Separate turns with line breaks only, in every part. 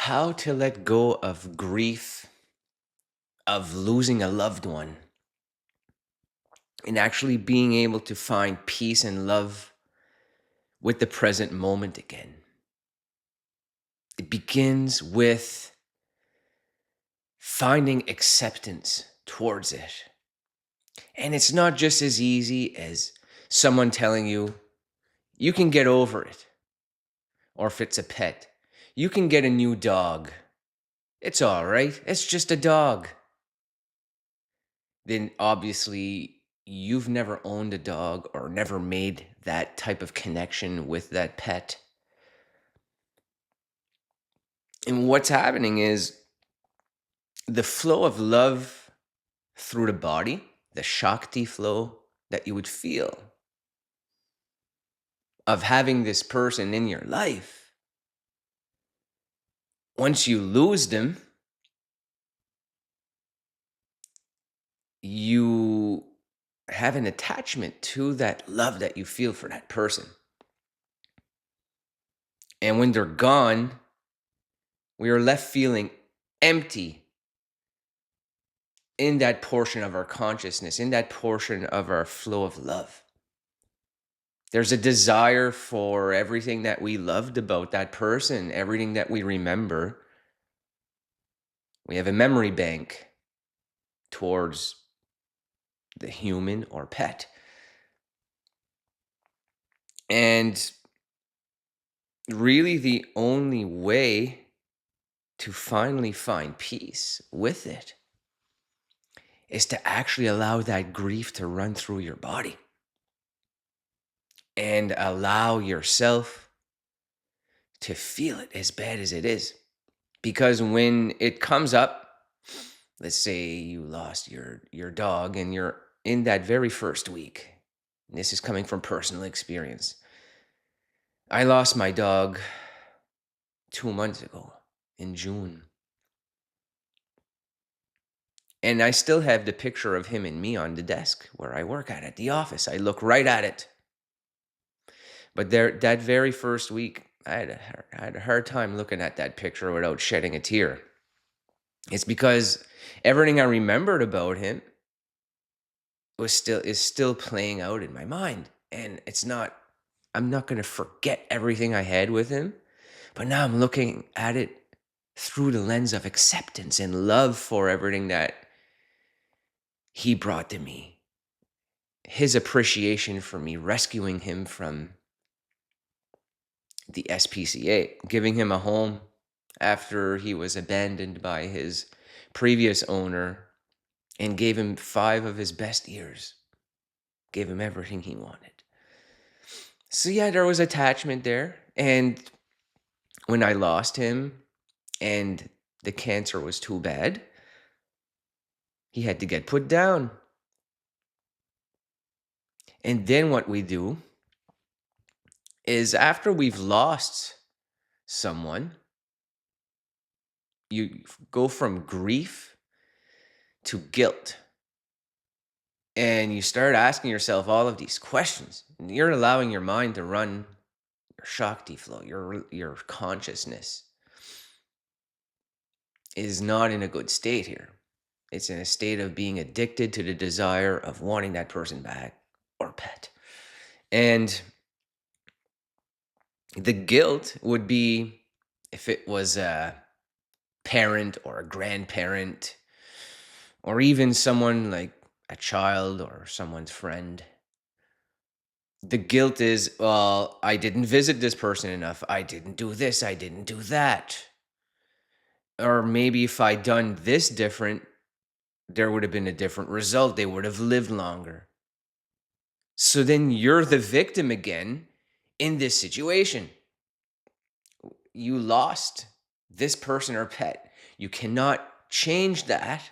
how to let go of grief of losing a loved one and actually being able to find peace and love with the present moment again. It begins with finding acceptance towards it. And it's not just as easy as someone telling you, you can get over it. Or if it's a pet, you can get a new dog. It's all right. It's just a dog. Then obviously you've never owned a dog or never made that type of connection with that pet. And what's happening is the flow of love through the body, the Shakti flow that you would feel of having this person in your life. Once you lose them, you have an attachment to that love that you feel for that person. And when they're gone, we are left feeling empty in that portion of our consciousness, in that portion of our flow of love. There's a desire for everything that we loved about that person, everything that we remember. We have a memory bank towards the human or pet. And really the only way to finally find peace with it is to actually allow that grief to run through your body and allow yourself to feel it as bad as it is. Because when it comes up, let's say you lost your dog and you're in that very first week. And this is coming from personal experience. I lost my dog 2 months ago in June. And I still have the picture of him and me on the desk where I work at the office. I look right at it. But that very first week, I had a hard time looking at that picture without shedding a tear. It's because everything I remembered about him is still playing out in my mind. And I'm not going to forget everything I had with him, but now I'm looking at it through the lens of acceptance and love for everything that he brought to me. His appreciation for me, rescuing him from the SPCA, giving him a home after he was abandoned by his previous owner, and gave him 5 of his best years. Gave him everything he wanted. So yeah, there was attachment there. And when I lost him and the cancer was too bad, he had to get put down. And then what we do is after we've lost someone, you go from grief to guilt. And you start asking yourself all of these questions. And you're allowing your mind to run your Shakti flow, your consciousness is not in a good state here. It's in a state of being addicted to the desire of wanting that person back or pet. And the guilt would be if it was a parent or a grandparent or even someone like a child or someone's friend. The guilt is, well, I didn't visit this person enough. I didn't do this. I didn't do that. Or maybe if I'd done this different, there would have been a different result. They would have lived longer. So then you're the victim again in this situation. You lost this person or pet. You cannot change that.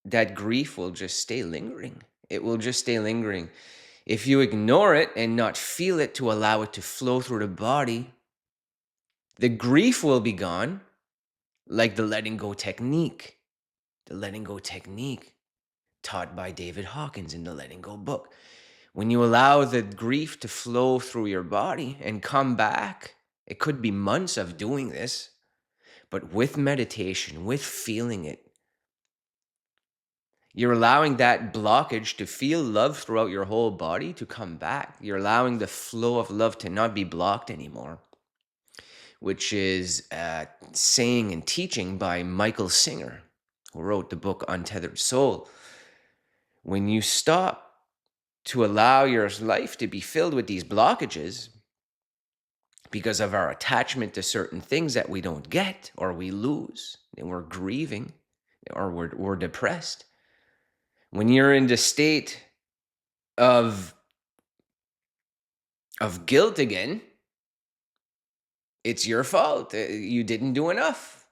That grief will just stay lingering. It will just stay lingering. If you ignore it and not feel it to allow it to flow through the body, the grief will be gone, like the letting go technique. The letting go technique taught by David Hawkins in the Letting Go book. When you allow the grief to flow through your body and come back It could be months of doing this, but with meditation, with feeling it, you're allowing that blockage to feel love throughout your whole body to come back. You're allowing the flow of love to not be blocked anymore, which is a saying and teaching by Michael Singer, who wrote the book Untethered Soul. When you stop to allow your life to be filled with these blockages because of our attachment to certain things that we don't get or we lose, and we're grieving or we're depressed, when you're in the state of guilt again, it's your fault. You didn't do enough.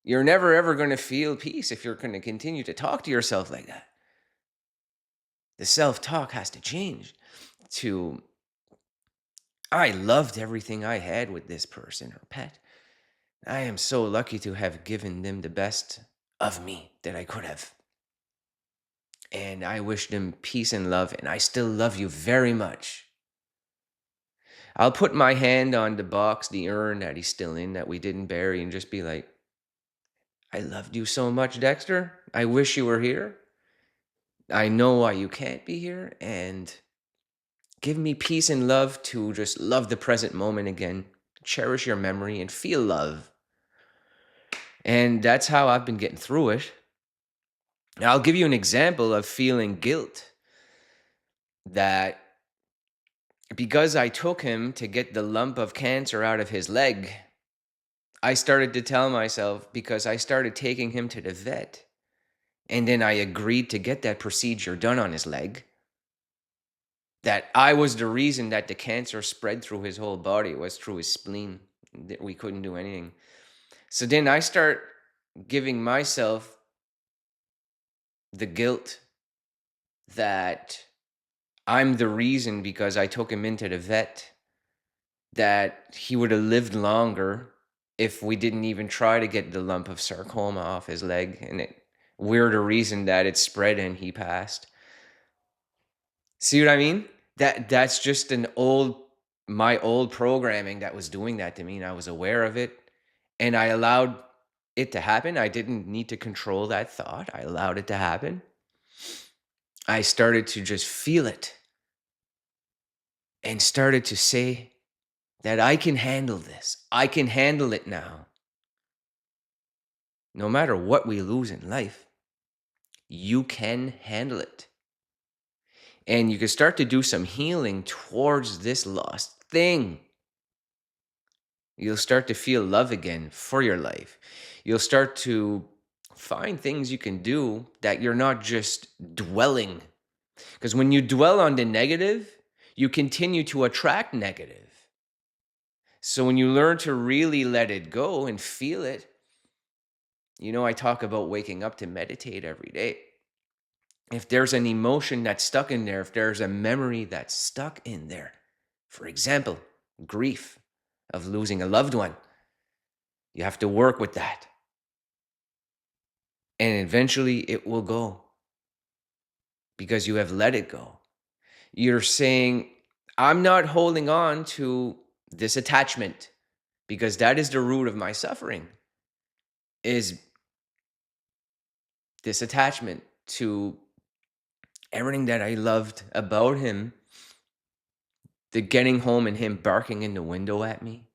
You're never ever going to feel peace if you're going to continue to talk to yourself like that. The self-talk has to change to, I loved everything I had with this person or pet. I am so lucky to have given them the best of me that I could have. And I wish them peace and love, and I still love you very much. I'll put my hand on the box, the urn that he's still in, that we didn't bury, and just be like, I loved you so much, Dexter. I wish you were here. I know why you can't be here, and give me peace and love to just love the present moment again, cherish your memory, and feel love. And that's how I've been getting through it. Now, I'll give you an example of feeling guilt. That because I took him to get the lump of cancer out of his leg, I started to tell myself, because I started taking him to the vet, and then I agreed to get that procedure done on his leg, that I was the reason that the cancer spread through his whole body. It was through his spleen. We couldn't do anything. So then I start giving myself the guilt that I'm the reason, because I took him into the vet, that he would have lived longer if we didn't even try to get the lump of sarcoma off his leg. And we're the reason that it spread and he passed. See what I mean? That's just my old programming that was doing that to me, and I was aware of it, and I allowed it to happen. I didn't need to control that thought. I allowed it to happen. I started to just feel it and started to say that I can handle this. I can handle it now. No matter what we lose in life, you can handle it. And you can start to do some healing towards this lost thing. You'll start to feel love again for your life. You'll start to find things you can do that you're not just dwelling. Because when you dwell on the negative, you continue to attract negative. So when you learn to really let it go and feel it, I talk about waking up to meditate every day. If there's an emotion that's stuck in there, if there's a memory that's stuck in there, for example, grief of losing a loved one, you have to work with that. And eventually it will go because you have let it go. You're saying, I'm not holding on to this attachment, because that is the root of my suffering, is this attachment to everything that I loved about him. The getting home and him barking in the window at me.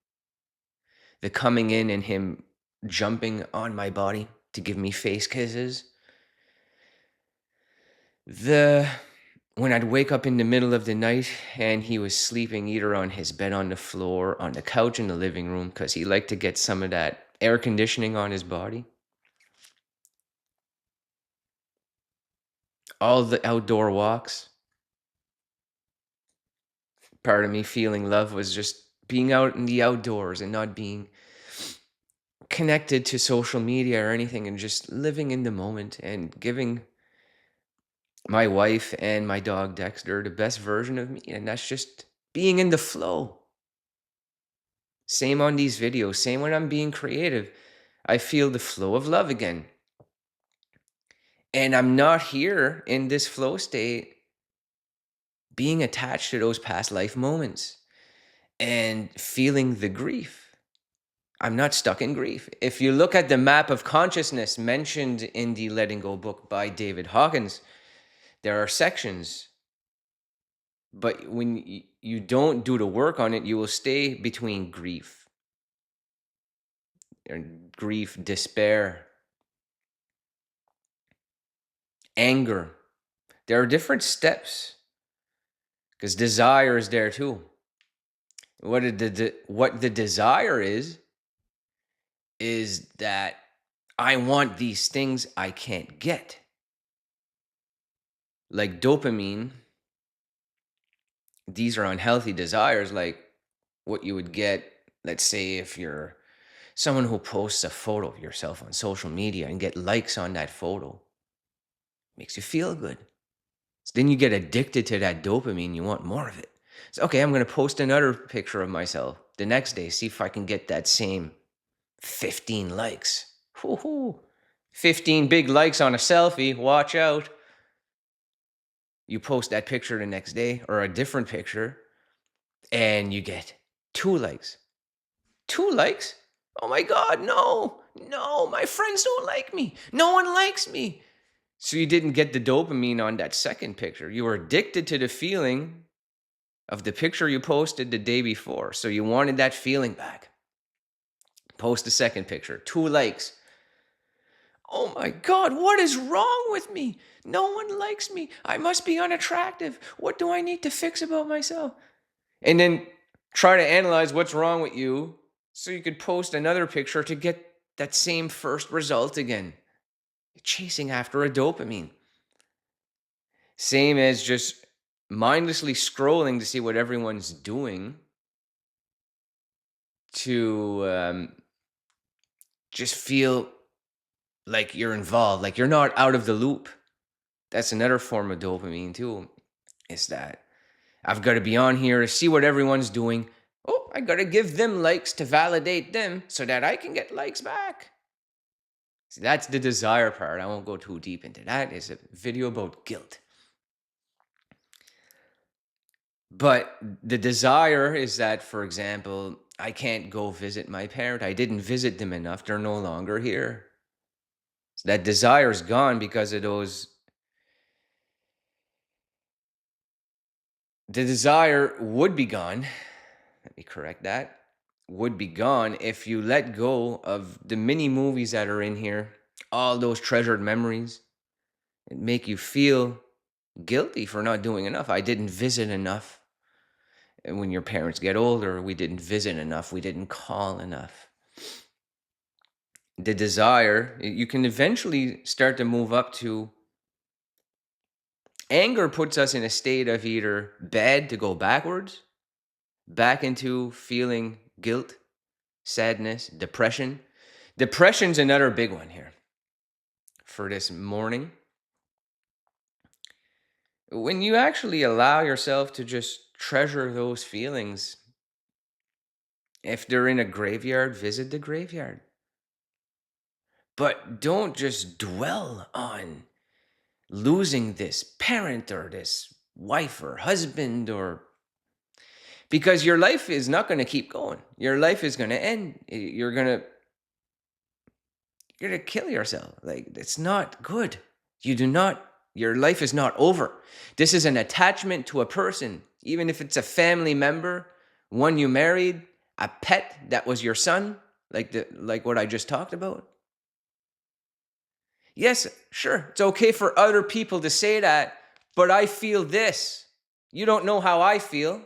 The coming in and him jumping on my body to give me face kisses. When I'd wake up in the middle of the night and he was sleeping either on his bed on the floor, on the couch in the living room, because he liked to get some of that air conditioning on his body. All the outdoor walks. Part of me feeling love was just being out in the outdoors and not being connected to social media or anything, and just living in the moment and giving my wife and my dog Dexter the best version of me. And that's just being in the flow. Same on these videos, same when I'm being creative. I feel the flow of love again. And I'm not here in this flow state being attached to those past life moments. and feeling the grief. I'm not stuck in grief. If you look at the map of consciousness mentioned in the Letting Go book by David Hawkins, there are sections, but when you don't do the work on it, you will stay between grief, despair, anger. There are different steps because desire is there too. What the desire is that I want these things I can't get. Like dopamine, these are unhealthy desires, like what you would get, let's say, if you're someone who posts a photo of yourself on social media and get likes on that photo. Makes you feel good. So then you get addicted to that dopamine. You want more of it. So, okay, I'm going to post another picture of myself the next day, see if I can get that same 15 likes. Woo-hoo. 15 big likes on a selfie. Watch out. You post that picture the next day or a different picture and you get 2 likes. 2 likes? Oh my God, no, my friends don't like me. No one likes me. So you didn't get the dopamine on that second picture. You were addicted to the feeling of the picture you posted the day before. So you wanted that feeling back. Post the second picture, 2 likes. Oh my God, what is wrong with me? No one likes me. I must be unattractive. What do I need to fix about myself? And then try to analyze what's wrong with you so you could post another picture to get that same first result again. You're chasing after a dopamine. Same as just mindlessly scrolling to see what everyone's doing to just feel like you're involved, like you're not out of the loop. That's another form of dopamine too, is that I've got to be on here to see what everyone's doing. Oh, I got to give them likes to validate them so that I can get likes back. See, that's the desire part. I won't go too deep into that. It's a video about guilt. But the desire is that, for example, I can't go visit my parent. I didn't visit them enough. They're no longer here. So that desire is gone because of those. The desire would be gone. Let me correct that. Would be gone if you let go of the mini movies that are in here, all those treasured memories, and make you feel guilty for not doing enough. I didn't visit enough. And when your parents get older, we didn't visit enough. We didn't call enough. The desire, you can eventually start to move up to anger puts us in a state of either bad to go backwards, back into feeling guilt, sadness, depression. Depression's another big one here for this morning. When you actually allow yourself to just treasure those feelings, if they're in a graveyard, visit the graveyard. But don't just dwell on losing this parent or this wife or husband, or because your life is not going to keep going. Your life is going to end. You're going to kill yourself. Like, it's not good. Your life is not over. This is an attachment to a person, even if it's a family member, one you married, a pet that was your son, like what I just talked about. Yes, sure, it's okay for other people to say that, but I feel this. You don't know how I feel.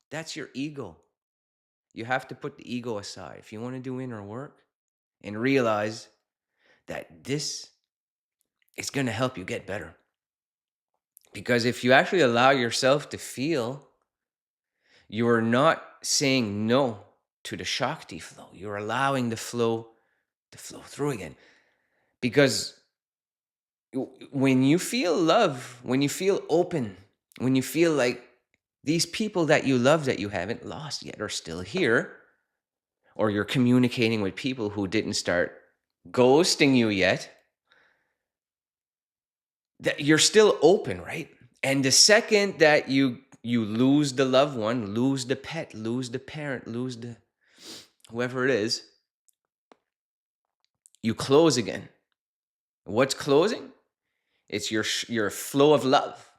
That's your ego. You have to put the ego aside if you want to do inner work and realize that this is going to help you get better. Because if you actually allow yourself to feel, you are not saying no to the Shakti flow. You're allowing the flow to flow through again. Because when you feel love, when you feel open, when you feel like these people that you love that you haven't lost yet are still here, or you're communicating with people who didn't start ghosting you yet, that you're still open, right? And the second that you you lose the loved one, lose the pet, lose the parent, lose the whoever it is, you close again. What's closing? It's your flow of love.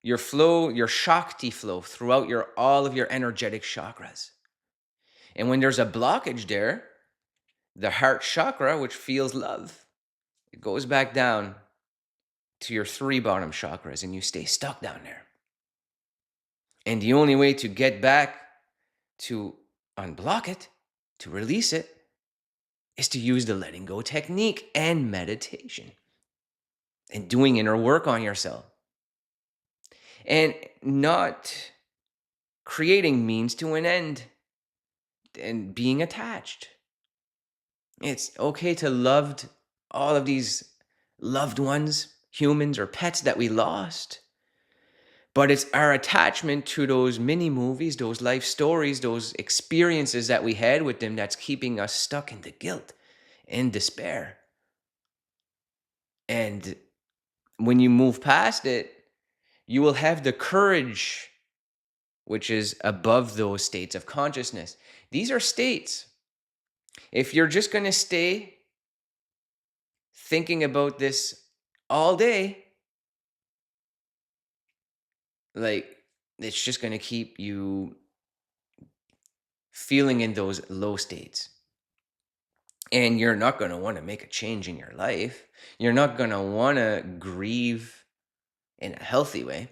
Your flow, your Shakti flow throughout all of your energetic chakras. And when there's a blockage there, the heart chakra, which feels love, it goes back down to your 3 bottom chakras and you stay stuck down there. And the only way to get back to unblock it, to release it, is to use the letting go technique and meditation and doing inner work on yourself. And not creating means to an end and being attached. It's okay to love all of these loved ones, humans or pets that we lost. But it's our attachment to those mini movies, those life stories, those experiences that we had with them that's keeping us stuck in the guilt and despair. And when you move past it, you will have the courage, which is above those states of consciousness. These are states. If you're just going to stay thinking about this all day, like, it's just going to keep you feeling in those low states. And you're not going to want to make a change in your life. You're not going to want to grieve in a healthy way.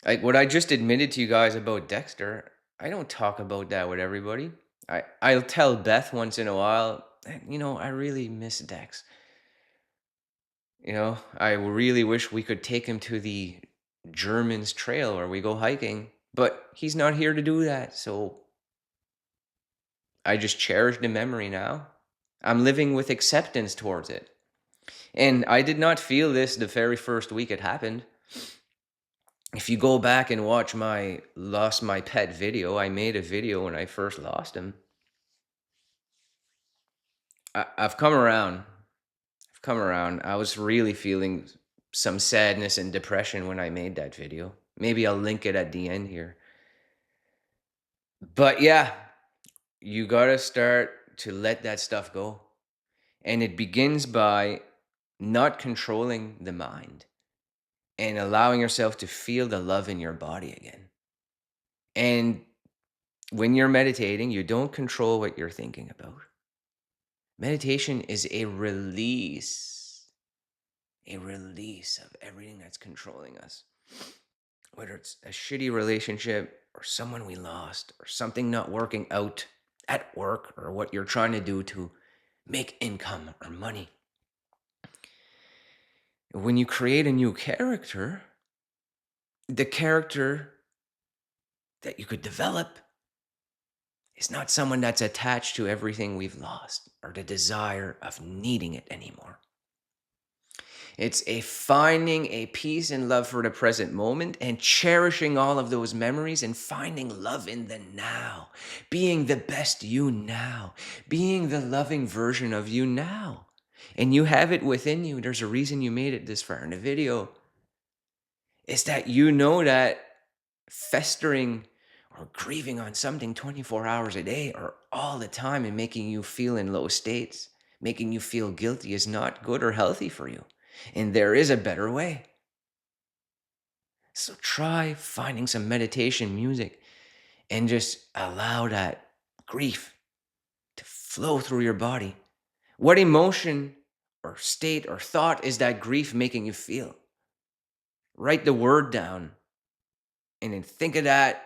Like what I just admitted to you guys about Dexter, I don't talk about that with everybody. I'll tell Beth once in a while, I really miss Dex. I really wish we could take him to the Germans trail where we go hiking, but he's not here to do that. So I just cherish the memory now. I'm living with acceptance towards it. And I did not feel this the very first week it happened. If you go back and watch my lost my pet video, I made a video when I first lost him. I've come around. I was really feeling some sadness and depression when I made that video. Maybe I'll link it at the end here. But yeah, you gotta start to let that stuff go. And it begins by not controlling the mind and allowing yourself to feel the love in your body again. And when you're meditating, you don't control what you're thinking about. Meditation is a release of everything that's controlling us. Whether it's a shitty relationship or someone we lost or something not working out at work or what you're trying to do to make income or money. When you create a new character, the character that you could develop is not someone that's attached to everything we've lost or the desire of needing it anymore. It's a finding a peace and love for the present moment and cherishing all of those memories and finding love in the now, being the best you now, being the loving version of you now. And you have it within you. There's a reason you made it this far in the video. It's that you know that festering or grieving on something 24 hours a day or all the time and making you feel in low states, making you feel guilty is not good or healthy for you. And there is a better way. So try finding some meditation music and just allow that grief to flow through your body. What emotion or state or thought is that grief making you feel? Write the word down and then think of that.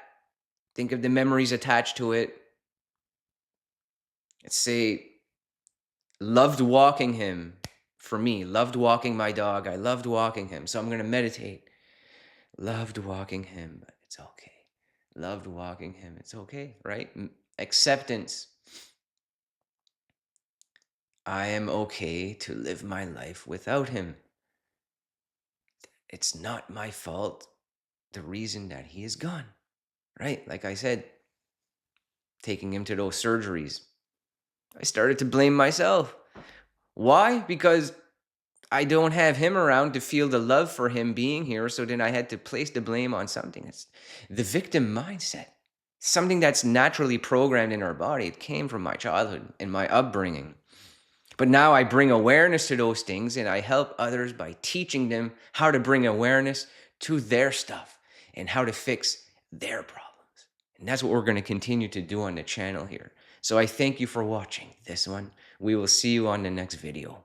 Think of the memories attached to it. Let's say, loved walking him. For me, loved walking my dog. I loved walking him. So I'm going to meditate. Loved walking him, but it's okay. Loved walking him. It's okay, right? Acceptance. I am okay to live my life without him. It's not my fault, the reason that he is gone, right? Like I said, taking him to those surgeries, I started to blame myself. Why? Because I don't have him around to feel the love for him being here, so then I had to place the blame on something. It's the victim mindset, something that's naturally programmed in our body. It came from my childhood and my upbringing. But now I bring awareness to those things and I help others by teaching them how to bring awareness to their stuff and how to fix their problems. And that's what we're going to continue to do on the channel here. So I thank you for watching this one. We will see you on the next video.